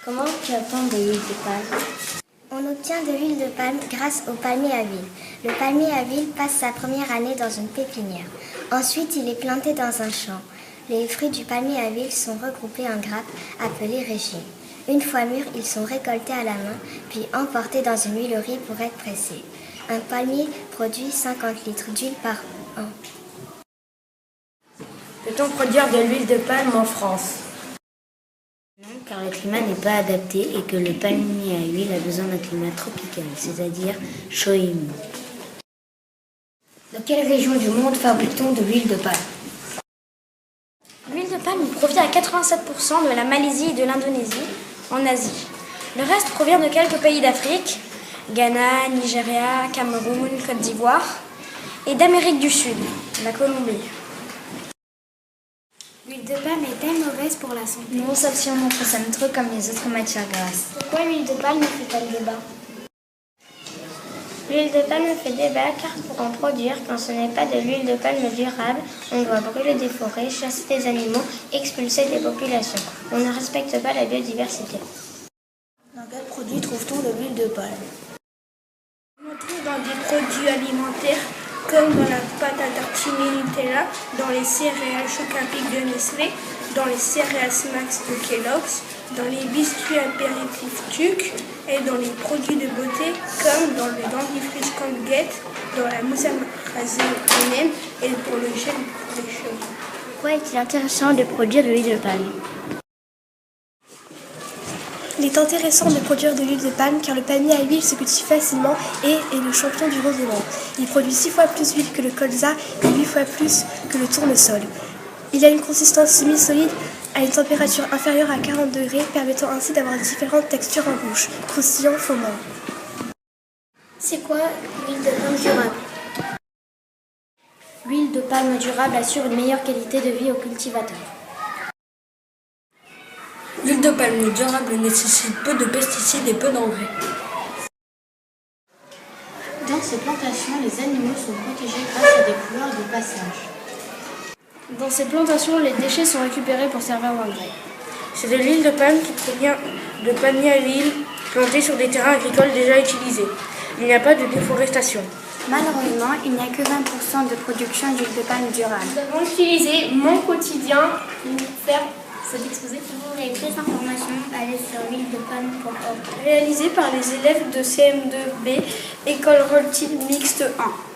Comment tu obtiens de l'huile de palme? On obtient de l'huile de palme grâce au palmier à huile. Le palmier à huile passe sa première année dans une pépinière. Ensuite, il est planté dans un champ. Les fruits du palmier à huile sont regroupés en grappes appelées régines. Une fois mûrs, ils sont récoltés à la main, puis emportés dans une huilerie pour être pressés. Un palmier produit 50 litres d'huile par an. Peut-on produire de l'huile de palme en France? Non, car le climat n'est pas adapté et que le palmier à huile a besoin d'un climat tropical, c'est-à-dire chaud et humide. Dans quelle région du monde fabrique-t-on de l'huile de palme? L'huile de palme provient à 87% de la Malaisie et de l'Indonésie, en Asie. Le reste provient de quelques pays d'Afrique, Ghana, Nigeria, Cameroun, Côte d'Ivoire, et d'Amérique du Sud, la Colombie. L'huile de palme est-elle mauvaise pour la santé? Non, sauf si on en consomme trop comme les autres matières grasses. Pourquoi l'huile de palme fait-elle débat? L'huile de palme fait débat car pour en produire, quand ce n'est pas de l'huile de palme durable, on doit brûler des forêts, chasser des animaux, expulser des populations. On ne respecte pas la biodiversité. Dans quel produit trouve-t-on de l'huile de palme? On trouve dans des produits alimentaires comme dans la pâte à tartiner Nutella, dans les céréales Chocapic de Nestlé, dans les céréales Max de Kellogg's, dans les biscuits apéritifs Tuc et dans les produits de beauté comme dans le dentifrice Colgate, dans la mousse à raser M&M et pour le gel pour les cheveux. Pourquoi est-il intéressant de produire de l'huile de palme? Il est intéressant de produire de l'huile de palme car le palmier à huile se cultive facilement et est le champion du rendement. Il produit 6 fois plus d'huile que le colza et 8 fois plus que le tournesol. Il a une consistance semi-solide à une température inférieure à 40 degrés, permettant ainsi d'avoir différentes textures en bouche, croustillant, fondant. C'est quoi l'huile de palme durable? L'huile de palme durable assure une meilleure qualité de vie aux cultivateurs. L'huile de palme durable nécessite peu de pesticides et peu d'engrais. Dans ces plantations, les animaux sont protégés grâce à des couloirs de passage. Dans ces plantations, les déchets sont récupérés pour servir d'engrais. C'est de l'huile de palme qui provient de palmiers à huile plantés sur des terrains agricoles déjà utilisés. Il n'y a pas de déforestation. Malheureusement, il n'y a que 20% de production d'huile de palme durable. Nous avons utilisé mon quotidien pour faire cet exposé. Si vous voulez plus d'informations, allez sur l'huile-de-palme.org. Réalisé par les élèves de CM2B, École Rolltil Mixte 1.